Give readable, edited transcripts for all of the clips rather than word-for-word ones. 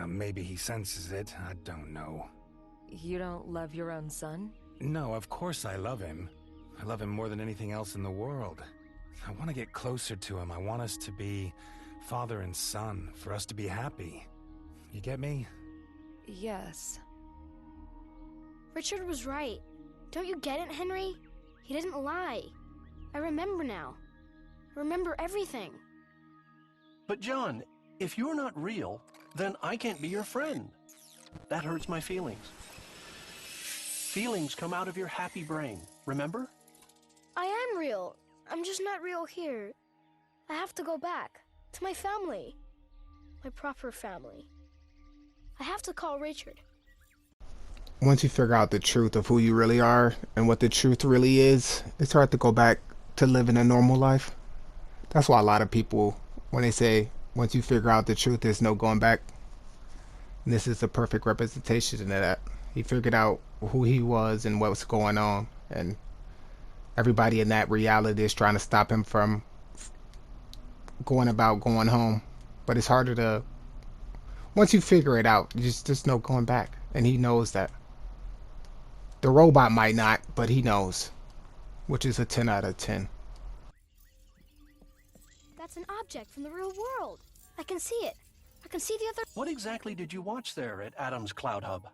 Maybe he senses it, I don't know. You don't love your own son? No, of course I love him. I love him more than anything else in the world. I want to get closer to him. I want us to be father and son, for us to be happy. You get me? Yes. Richard was right. Don't you get it, Henry? He didn't lie. I remember now. I remember everything. But John, if you're not real, then I can't be your friend. That hurts my feelings. Feelings come out of your happy brain, remember? I am real. I'm just not real here. I have to go back to my family. My proper family. I have to call Richard. Once you figure out the truth of who you really are and what the truth really is, it's hard to go back to living a normal life. That's why a lot of people, when they say, once you figure out the truth, there's no going back. And this is a perfect representation of that. He figured out who he was and what was going on, and everybody in that reality is trying to stop him from going home. But it's harder to, once you figure it out, there's no going back. And he knows that. The robot might not, but he knows, which is a 10 out of 10. That's an object from the real world. I can see it. I can see the other... What exactly did you watch there at Adam's Cloud Hub?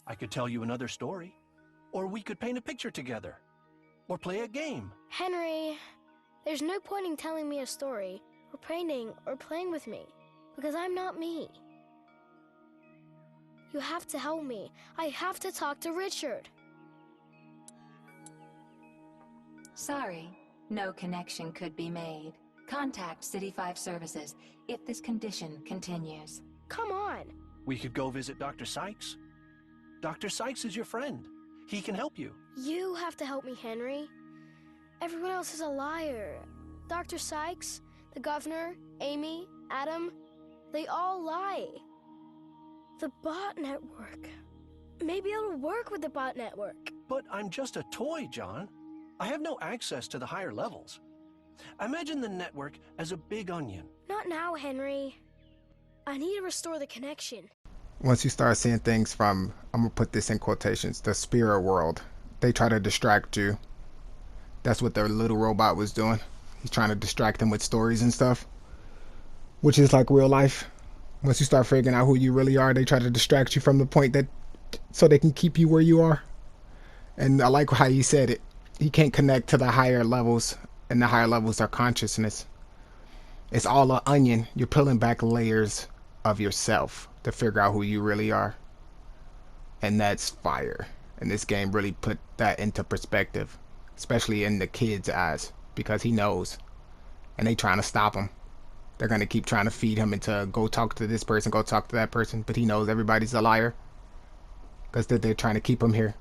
I could tell you another story, or we could paint a picture together, or play a game. Henry, there's no point in telling me a story, or painting, or playing with me, because I'm not me. You have to help me. I have to talk to Richard. Sorry, no connection could be made. Contact City 5 Services if this condition continues. Come on. We could go visit Dr. Sykes. Dr. Sykes is your friend. He can help you. You have to help me, Henry. Everyone else is a liar. Dr. Sykes, the governor, Amy, Adam, they all lie. The bot network. Maybe it'll work with the bot network. But I'm just a toy, John. I have no access to the higher levels. Imagine the network as a big onion. Not now, Henry. I need to restore the connection. Once you start seeing things from, I'm going to put this in quotations, the spirit world, they try to distract you. That's what their little robot was doing. He's trying to distract them with stories and stuff, which is like real life. Once you start figuring out who you really are, they try to distract you from the point that, so they can keep you where you are. And I like how he said it. He can't connect to the higher levels, and the higher levels are consciousness. It's all an onion. You're peeling back layers of yourself to figure out who you really are. And that's fire. And this game really put that into perspective, especially in the kid's eyes, because he knows. And they trying to stop him. They're going to keep trying to feed him into go talk to this person, go talk to that person. But he knows everybody's a liar, because they're trying to keep him here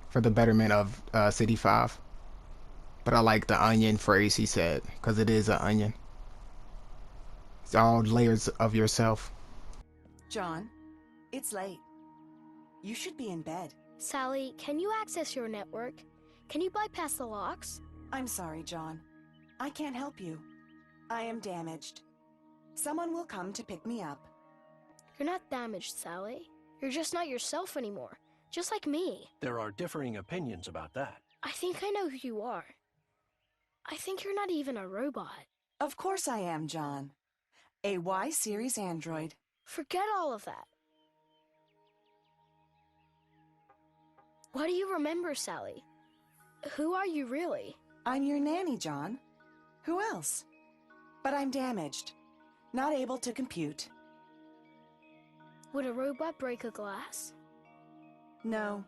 for the betterment of City 5. But I like the onion phrase he said, because it is an onion. It's all layers of yourself. John, it's late. You should be in bed. Sally, can you access your network? Can you bypass the locks? I'm sorry, John. I can't help you. I am damaged. Someone will come to pick me up. You're not damaged, Sally. You're just not yourself anymore. Just like me. There are differing opinions about that. I think I know who you are. I think you're not even a robot. Of course I am, John. A Y-series android. Forget all of that. What do you remember, Sally? Who are you really? I'm your nanny, John. Who else? But I'm damaged. Not able to compute. Would a robot break a glass? No.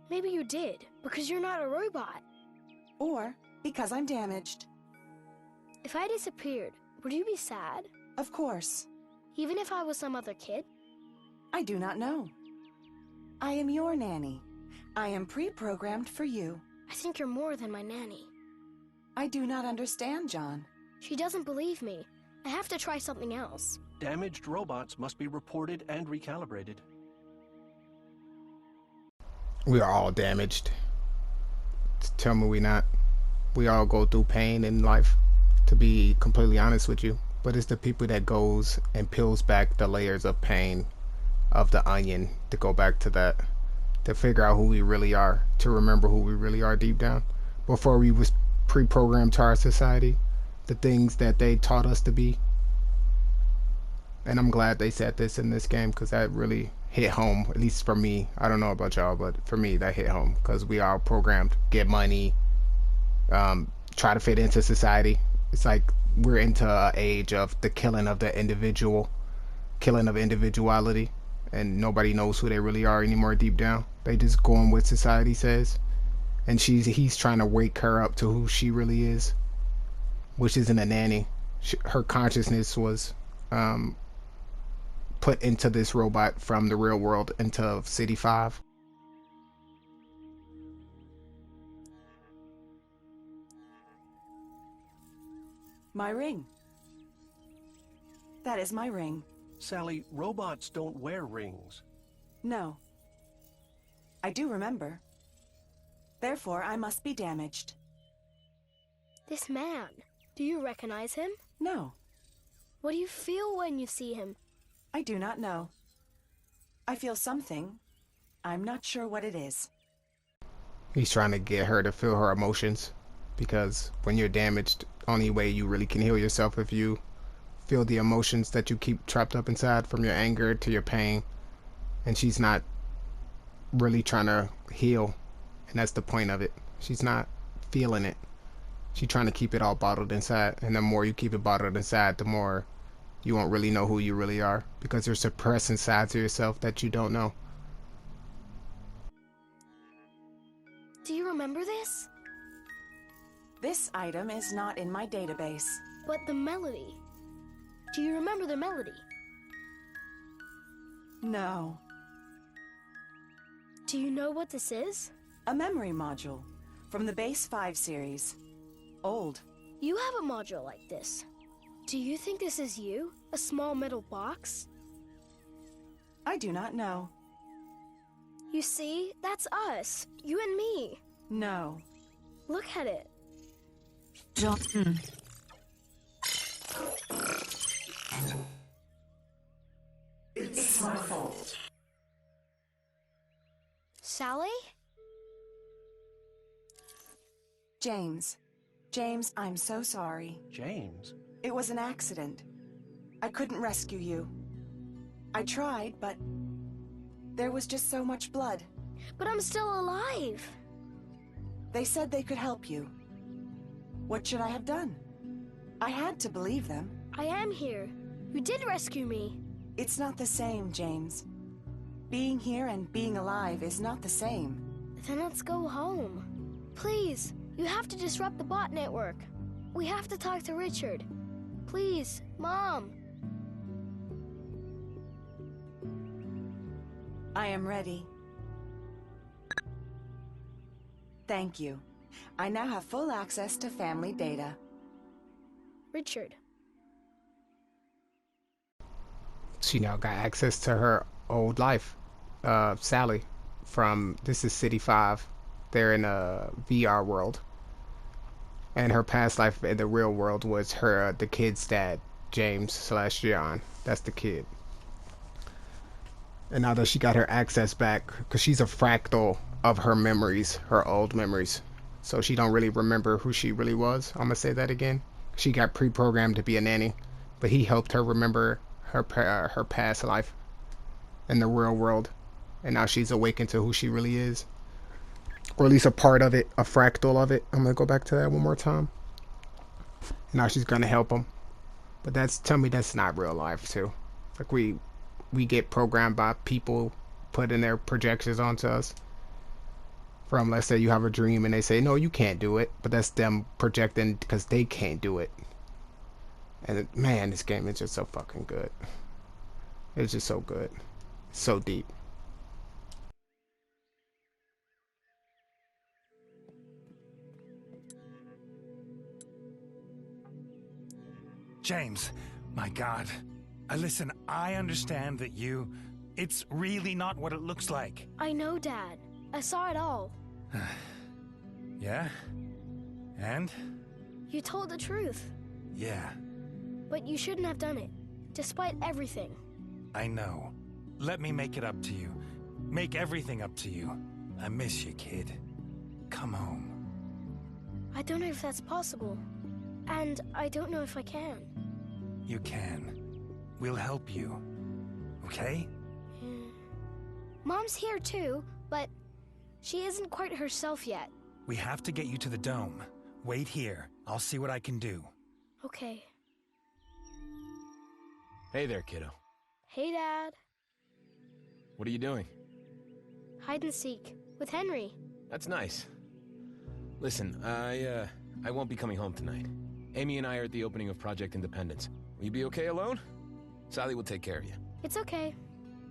Maybe you did, because you're not a robot. Or because I'm damaged. If I disappeared, would you be sad? Of course. Even if I was some other kid? I do not know. I am your nanny. I am pre-programmed for you. I think you're more than my nanny. I do not understand, John. She doesn't believe me. I have to try something else. Damaged robots must be reported and recalibrated. We are all damaged. Tell me we not. We all go through pain in life, to be completely honest with you. but it's the people that goes and peels back the layers of pain of the onion to go back to that, to figure out who we really are, to remember who we really are deep down before we was pre-programmed to our society, the things that they taught us to be. And I'm glad they said this in this game, because that really hit home, at least for me. I don't know about y'all, but for me that hit home, because we are programmed, get money, try to fit into society. It's like we're into an age of the killing of the individual, killing of individuality, and nobody knows who they really are anymore deep down. They just go on what society says, and he's trying to wake her up to who she really is, which isn't a nanny. Her consciousness was put into this robot from the real world into City 5. My ring. That is my ring. Sally, robots don't wear rings. No. I do remember. Therefore, I must be damaged. This man, do you recognize him? No, What do you feel when you see him? I do not know. I feel something. I'm not sure what it is. He's trying to get her to feel her emotions, because when you're damaged, only way you really can heal yourself if you feel the emotions that you keep trapped up inside, from your anger to your pain. And she's not really trying to heal, and that's the point of it. She's not feeling it. She's trying to keep it all bottled inside, and the more you keep it bottled inside, the more you won't really know who you really are, because you're suppressing sides of yourself that you don't know. Do you remember this? This item is not in my database. But the melody. Do you remember the melody? No. Do you know what this is? A memory module from the Base 5 series. Old. You have a module like this. Do you think this is you? A small metal box? I do not know. You see, that's us. You and me. No. Look at it. It's my fault. Sally? James. James, I'm so sorry. James? It was an accident. I couldn't rescue you. I tried, but there was just so much blood. But I'm still alive. They said they could help you. What should I have done? I had to believe them. I am here. You did rescue me. It's not the same, James. Being here and being alive is not the same. Then let's go home. Please, you have to disrupt the bot network. We have to talk to Richard. Please, Mom. I am ready. Thank you. I now have full access to family data. Richard. She now got access to her old life. Sally from, this is City 5. They're in a VR world. And her past life in the real world was her, the kid's dad, James/John. That's the kid. And now that she got her access back, because she's a fractal of her memories, her old memories. So she don't really remember who she really was. I'm gonna say that again. She got pre-programmed to be a nanny, but he helped her remember her past life in the real world. And now she's awakened to who she really is. Or at least a part of it, a fractal of it. I'm gonna go back to that one more time. Now she's gonna help him. But tell me that's not real life too. Like we get programmed by people putting their projections onto us. From, let's say you have a dream and they say, no, you can't do it. But that's them projecting because they can't do it. And man, this game is just so fucking good. It's just so good. So deep. James, my God. Listen, I understand that it's really not what it looks like. I know, Dad. I saw it all. Yeah? And? You told the truth. Yeah. but you shouldn't have done it, despite everything. I know. Let me make it up to you. Make everything up to you. I miss you, kid. Come home. I don't know if that's possible. And I don't know if I can. You can. We'll help you. Okay? Mom's here too, but she isn't quite herself yet. We have to get you to the dome. Wait here. I'll see what I can do. Okay. Hey there, kiddo. Hey, Dad. What are you doing? Hide and seek with Henry. That's nice. Listen, I won't be coming home tonight. Amy and I are at the opening of Project Independence. Will you be okay alone? Sally will take care of you. It's okay.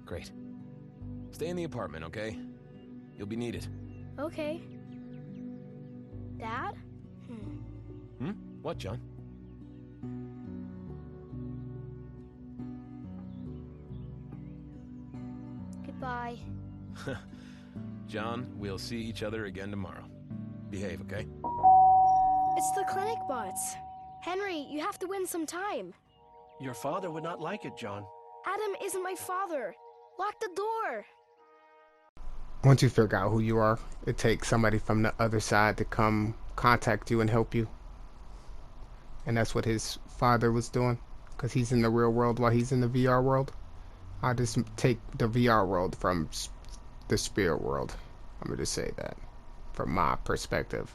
Great. Stay in the apartment, okay? You'll be needed. Okay. Dad? What, John? Goodbye. John, we'll see each other again tomorrow. Behave, okay? It's the clinic bots. Henry, you have to win some time. Your father would not like it, John. Adam isn't my father. Lock the door. Once you figure out who you are, it takes somebody from the other side to come contact you and help you. And that's what his father was doing, because he's in the real world while he's in the VR world. I just take the VR world from the spirit world. I'm going to say that from my perspective.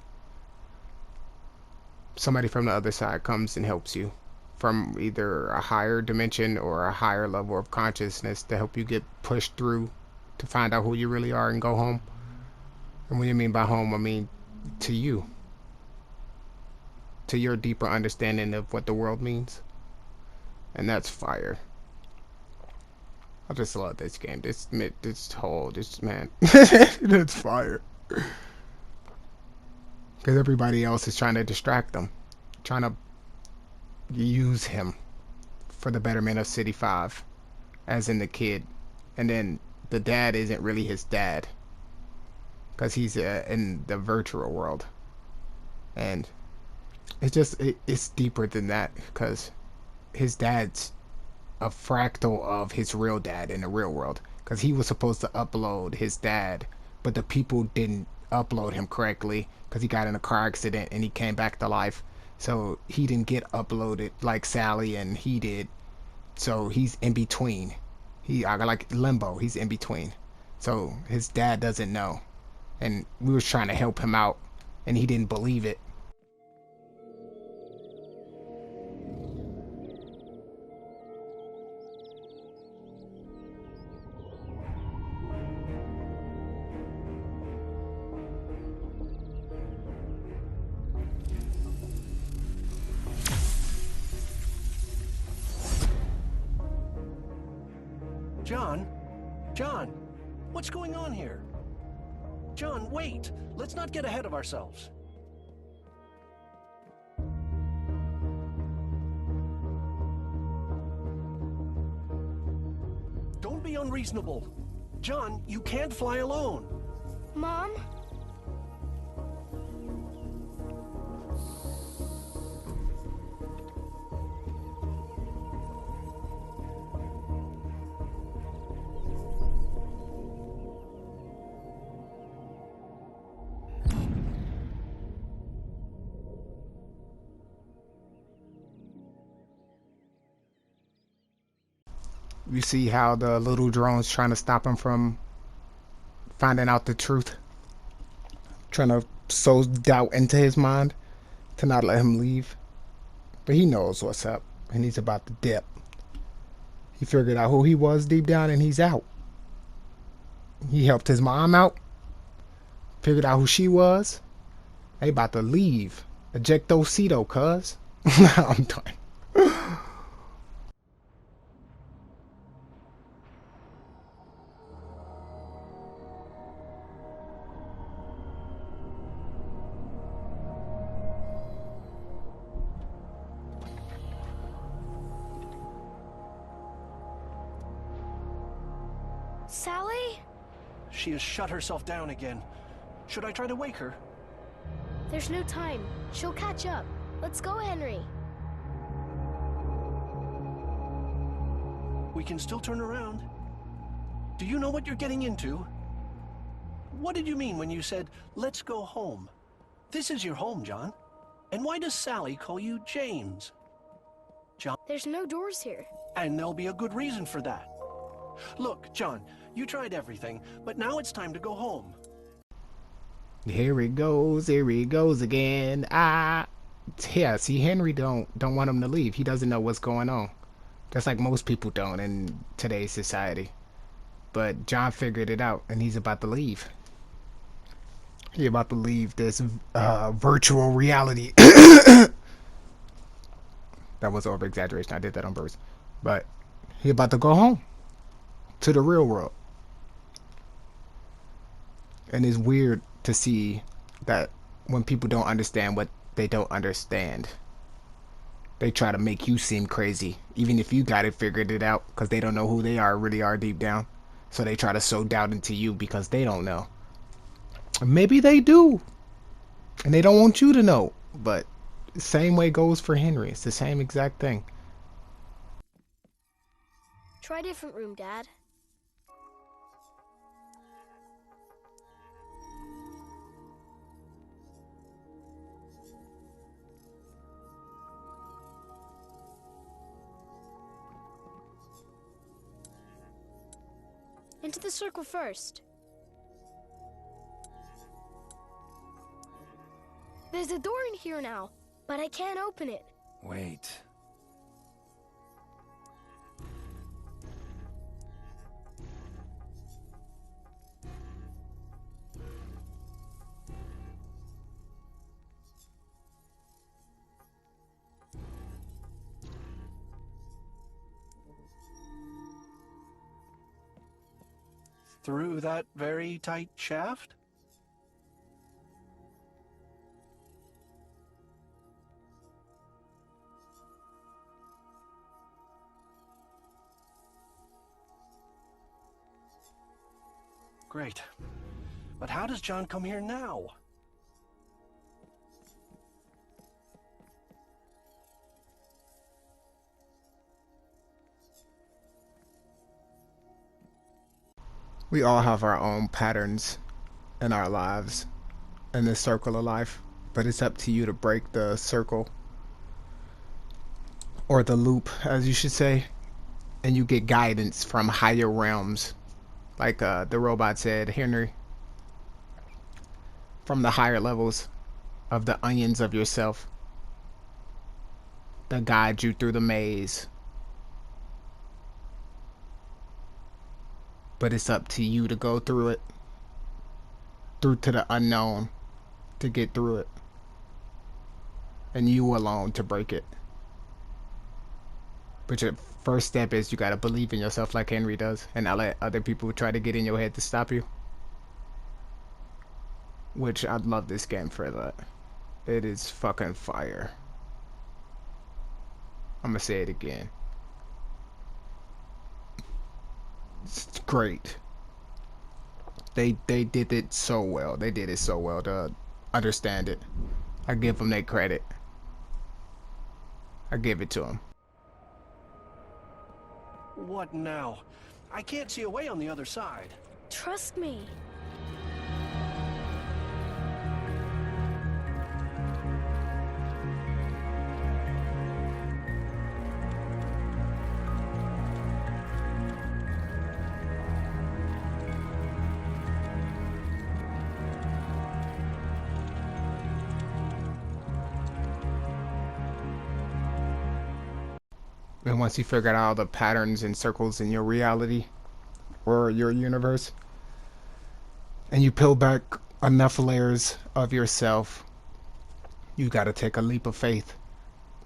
Somebody from the other side comes and helps you from either a higher dimension or a higher level of consciousness to help you get pushed through to find out who you really are and go home. And when you mean by home, I mean to you. To your deeper understanding of what the world means. And that's fire. I just love this game. This man, it's fire. Because everybody else is trying to distract them. Trying to use him for the betterment of City 5. As in the kid. And then the dad isn't really his dad. Because he's in the virtual world. And it's deeper than that. Because his dad's a fractal of his real dad in the real world, because he was supposed to upload his dad, but the people didn't upload him correctly because he got in a car accident and he came back to life, so he didn't get uploaded like Sally and he did. So he's in between. I like limbo. He's in between, so his dad doesn't know, and we was trying to help him out and he didn't believe it. John, what's going on here? John, wait! Let's not get ahead of ourselves. Don't be unreasonable. John, you can't fly alone. Mom? You see how the little drone's trying to stop him from finding out the truth, trying to sow doubt into his mind to not let him leave. But he knows what's up and he's about to dip. He figured out who he was deep down and he's out. He helped his mom out, figured out who she was. They about to leave. Ejectocito, cuz. I'm done. Sally? She has shut herself down again. Should I try to wake her? There's no time. She'll catch up. Let's go, Henry. We can still turn around. Do you know what you're getting into? What did you mean when you said, let's go home? This is your home, John. And why does Sally call you James? John? There's no doors here. And there'll be a good reason for that. Look, John, you tried everything, but now it's time to go home. Here he goes again. Yeah, see, Henry don't want him to leave. He doesn't know what's going on. Just like most people don't in today's society. But John figured it out, and he's about to leave. He's about to leave this virtual reality. That was over exaggeration. I did that on purpose. But he's about to go home to the real world. And it's weird to see that when people don't understand what they don't understand, they try to make you seem crazy, even if you got it figured it out, because they don't know who they really are deep down. So they try to sow doubt into you because they don't know. Maybe they do, and they don't want you to know. But the same way goes for Henry. It's the same exact thing. Try a different room, Dad. Into the circle first. There's a door in here now, but I can't open it. Wait. Through that very tight shaft? Great. But how does John come here now? We all have our own patterns in our lives, in this circle of life, but it's up to you to break the circle, or the loop, as you should say, and you get guidance from higher realms, like the robot said, Henry, from the higher levels of the onions of yourself that guide you through the maze. But it's up to you to go through it, through to the unknown, to get through it, and you alone to break it. But your first step is you gotta believe in yourself like Henry does, and not let other people try to get in your head to stop you. Which I'd love this game for that. It is fucking fire. I'm gonna say it again. It's great. They did it so well. They did it so well to understand it. I give them that credit. I give it to them. What now? I can't see a way on the other side. Trust me. And once you figure out all the patterns and circles in your reality or your universe, and you peel back enough layers of yourself, you gotta take a leap of faith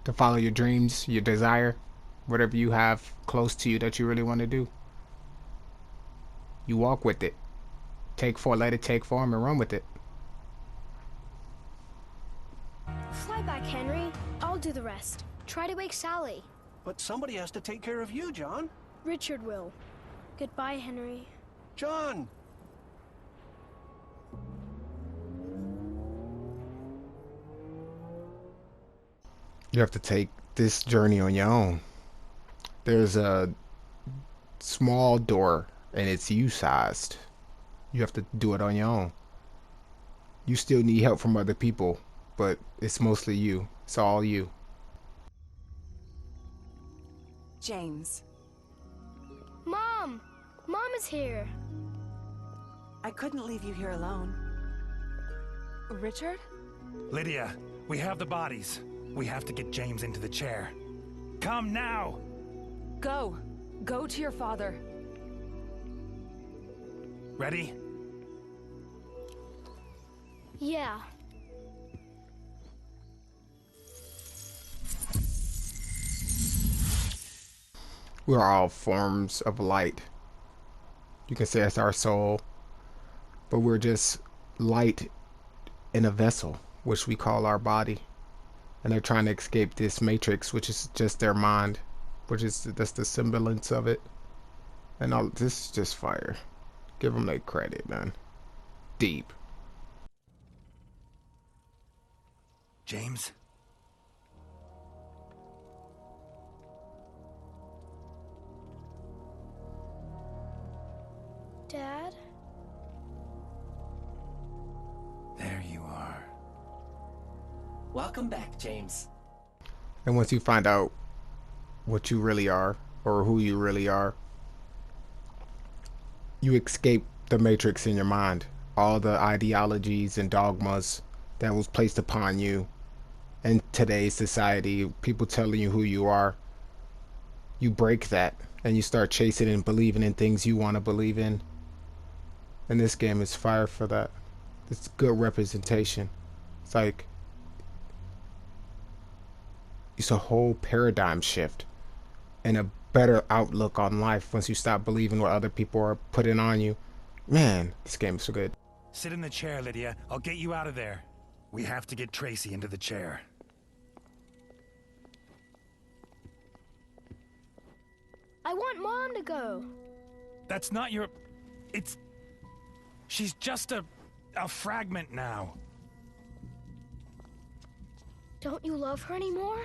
to follow your dreams, your desire, whatever you have close to you that you really want to do. You walk with it. Let it take form and run with it. Fly back, Henry. I'll do the rest. Try to wake Sally. But somebody has to take care of you, John. Richard will. Goodbye, Henry. John! You have to take this journey on your own. There's a small door and it's you-sized. You have to do it on your own. You still need help from other people, but it's mostly you. It's all you. James, Mom! Mom is here. I couldn't leave you here alone. Richard? Lydia, we have the bodies. We have to get James into the chair. Come now! Go. Go to your father. Ready? Yeah. We're all forms of light. You can say it's our soul, but we're just light in a vessel, which we call our body. And they're trying to escape this matrix, which is just their mind, that's the semblance of it. And all this is just fire. Give them their credit, man. Deep. James? Dad? There you are. Welcome back, James. And once you find out what you really are, or who you really are, you escape the matrix in your mind. All the ideologies and dogmas that was placed upon you in today's society, people telling you who you are. You break that and you start chasing and believing in things you want to believe in. And this game is fire for that. It's good representation. It's like it's a whole paradigm shift and a better outlook on life once you stop believing what other people are putting on you. Man, this game is so good. Sit in the chair, Lydia. I'll get you out of there. We have to get Tracy into the chair. I want Mom to go. That's not your... She's just a fragment now. Don't you love her anymore?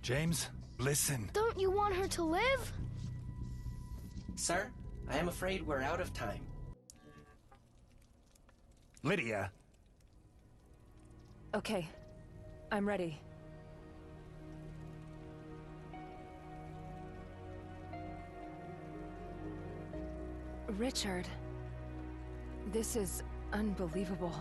James, listen. Don't you want her to live? Sir, I am afraid we're out of time. Lydia. Okay. I'm ready. Richard. This is unbelievable.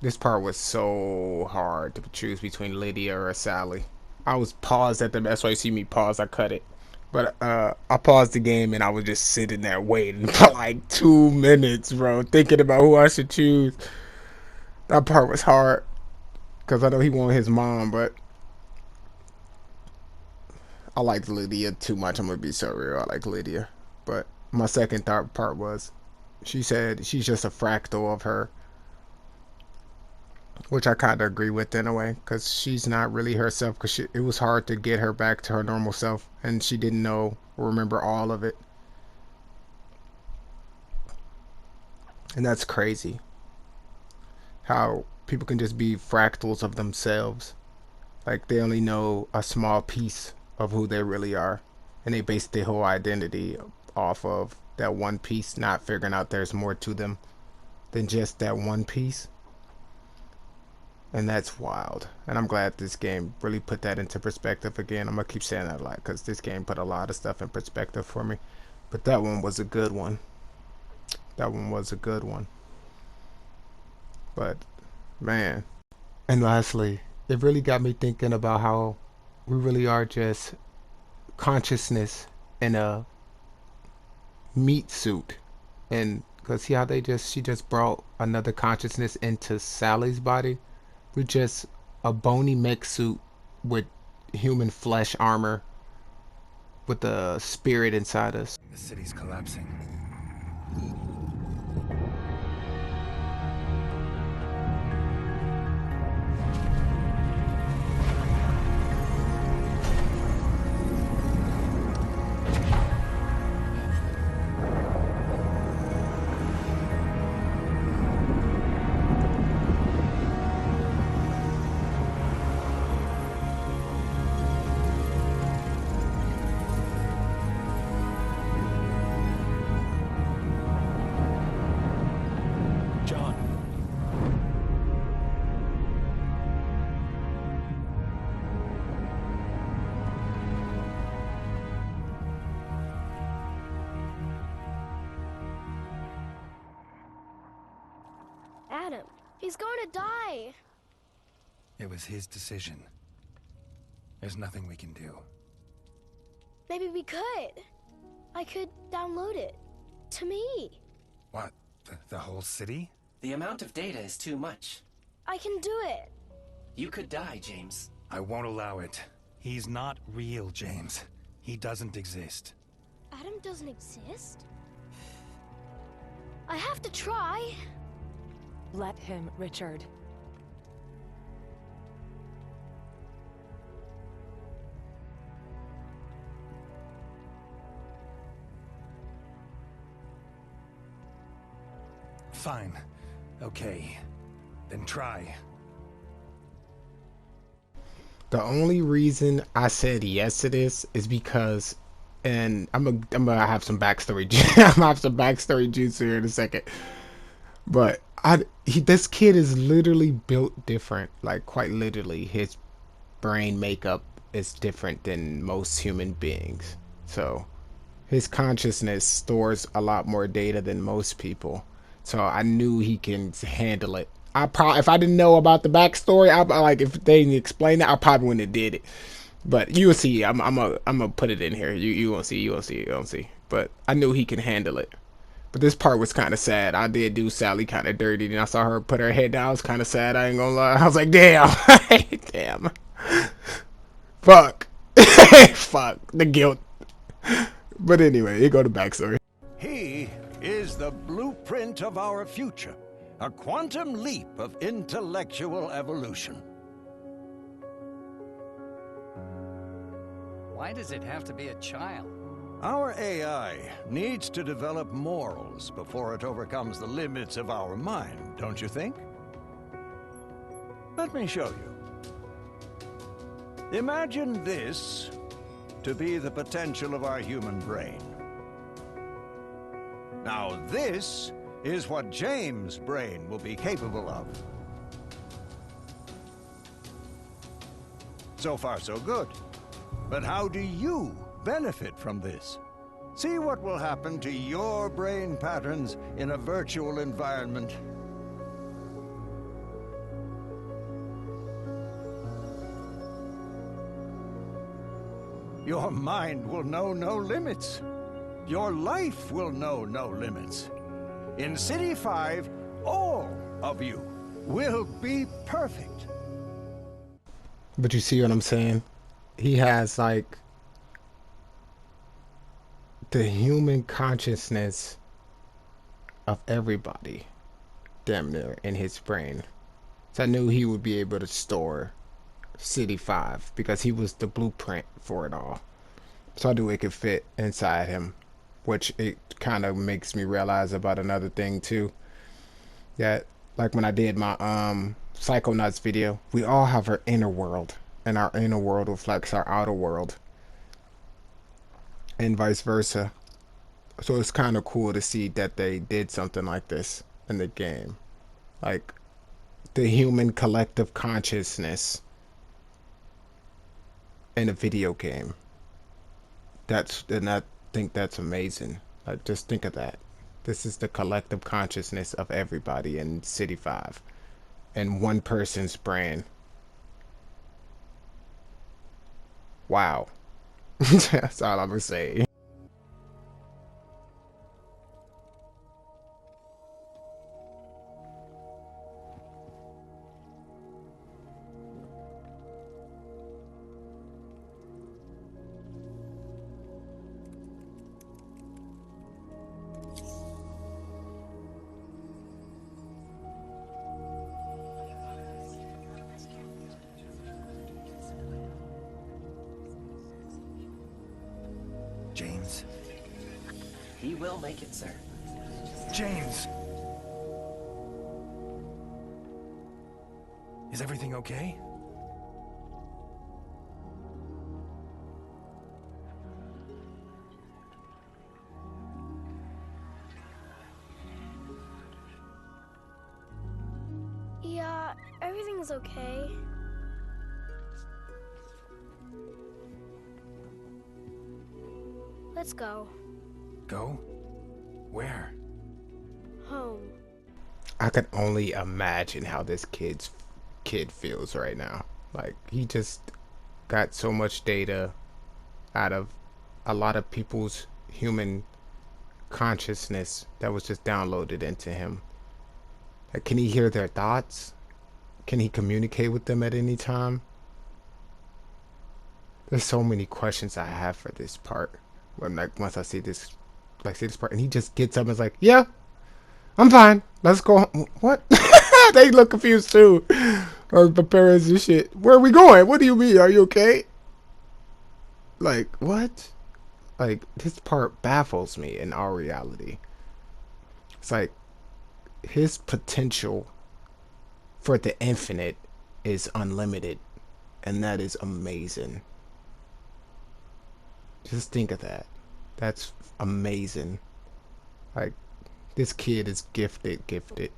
This part was so hard to choose between Lydia or Sally. I was paused at that's why you see me pause, I cut it. But I paused the game and I was just sitting there waiting for like 2 minutes, bro, thinking about who I should choose. That part was hard because I know he wanted his mom, but I liked Lydia too much. I'm gonna be so real. I like Lydia, but my second thought part was she said she's just a fractal of her, which I kind of agree with in a way, because she's not really herself, because it was hard to get her back to her normal self, and she didn't know or remember all of it. And that's crazy, how people can just be fractals of themselves. Like, they only know a small piece of who they really are, and they base their whole identity off of that one piece, not figuring out there's more to them than just that one piece. And that's wild. And I'm glad this game really put that into perspective again. I'm gonna keep saying that a lot because this game put a lot of stuff in perspective for me. But that one was a good one. That one was a good one. But man. And lastly, it really got me thinking about how we really are just consciousness in a meat suit. And because see how she just brought another consciousness into Sally's body. We're just a bony mech suit with human flesh armor with a spirit inside us. The city's collapsing. Adam. He's going to die. It was his decision. There's nothing we can do. Maybe we could. I could download it. To me. What? The whole city? The amount of data is too much. I can do it. You could die, James. I won't allow it. He's not real, James. He doesn't exist. Adam doesn't exist? I have to try. Let him, Richard. Fine. Okay. Then try. The only reason I said yes to this is because, and I'm gonna have some backstory. I'm gonna have some backstory juice here in a second. But this kid is literally built different. Like quite literally, his brain makeup is different than most human beings. So his consciousness stores a lot more data than most people. So I knew he can handle it. If I didn't know about the backstory, if they didn't explain it, I probably wouldn't have did it. But you will see. I'm gonna put it in here. You won't see. You won't see. You won't see. But I knew he can handle it. But this part was kind of sad. I did do Sally kind of dirty, and I saw her put her head down. I was kind of sad. I ain't gonna lie. I was like, damn, damn, fuck, fuck the guilt. But anyway, here go the backstory. He is the blueprint of our future. A quantum leap of intellectual evolution. Why does it have to be a child? Our AI needs to develop morals before it overcomes the limits of our mind, don't you think? Let me show you. Imagine this to be the potential of our human brain. Now this is what James' brain will be capable of. So far, so good. But how do you benefit from this? See what will happen to your brain patterns in a virtual environment. Your mind will know no limits. Your life will know no limits. In City 5, all of you will be perfect. But you see what I'm saying? He has like the human consciousness of everybody damn near in his brain. So I knew he would be able to store City 5 because he was the blueprint for it all. So I knew it could fit inside him. Which it kind of makes me realize about another thing too. That like when I did my Psychonauts video, we all have our inner world, and our inner world reflects our outer world, and vice versa. So it's kind of cool to see that they did something like this in the game, like the human collective consciousness in a video game. I think that's amazing. Like, just think of that. This is the collective consciousness of everybody in City 5 in one person's brain. Wow. That's all I'm gonna say. James? He will make it, sir. James! Is everything okay? Yeah, everything's okay. Let's go. Go? Where? Home. I could only imagine how this kid feels right now. Like, he just got so much data out of a lot of people's human consciousness that was just downloaded into him. Like, can he hear their thoughts? Can he communicate with them at any time? There's so many questions I have for this part. When, like, once I see this, like, see this part, and he just gets up and is like, "Yeah, I'm fine. Let's go." What? They look confused too. Or the parents and shit. Where are we going? What do you mean? Are you okay? Like, what? Like, this part baffles me in our reality. It's like his potential for the infinite is unlimited, and that is amazing. Just think of that. That's amazing. Like, this kid is gifted.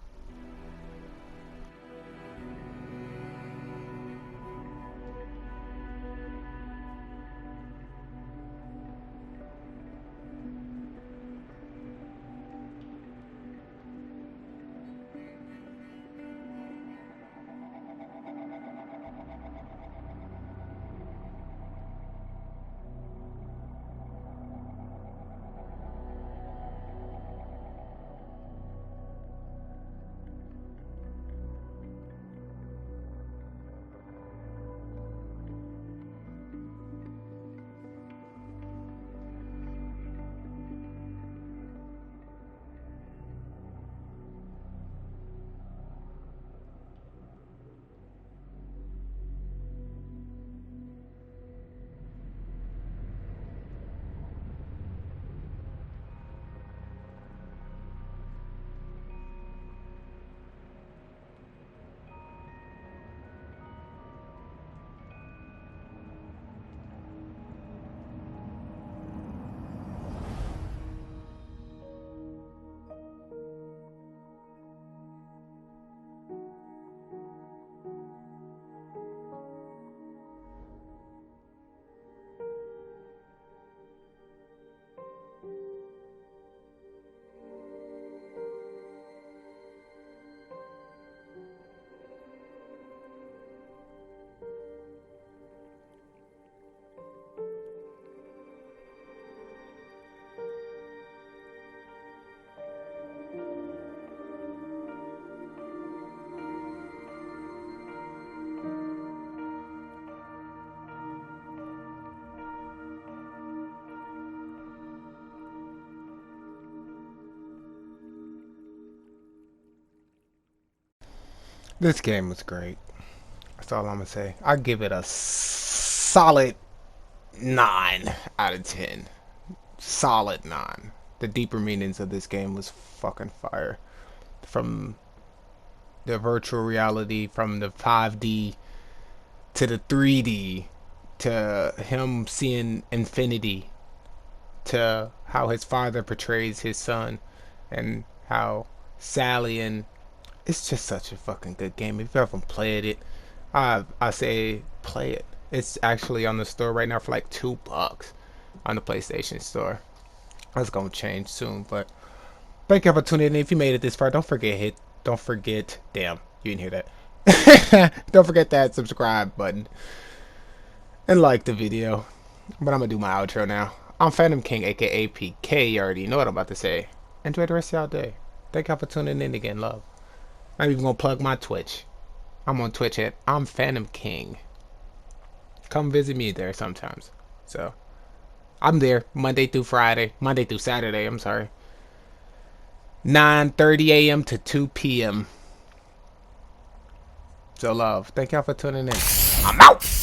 This game was great. That's all I'm gonna say. I give it a solid 9 out of 10. Solid 9. The deeper meanings of this game was fucking fire. From the virtual reality, from the 5D to the 3D, to him seeing infinity, to how his father portrays his son, and how Sally, and it's just such a fucking good game. If you haven't played it, I say play it. It's actually on the store right now for like $2 on the PlayStation Store. That's gonna change soon, but thank you for tuning in. If you made it this far, don't forget, damn, you didn't hear that. Don't forget that subscribe button and like the video. But I'm gonna do my outro now. I'm Phantom King, aka PK. You already know what I'm about to say. Enjoy the rest of y'all day. Thank y'all for tuning in again. Love. I'm even gonna plug my Twitch. I'm on Twitch at ImPhantomKing. Come visit me there sometimes. So I'm there Monday through Saturday, I'm sorry. 9:30 a.m. to 2 p.m. So love. Thank y'all for tuning in. I'm out.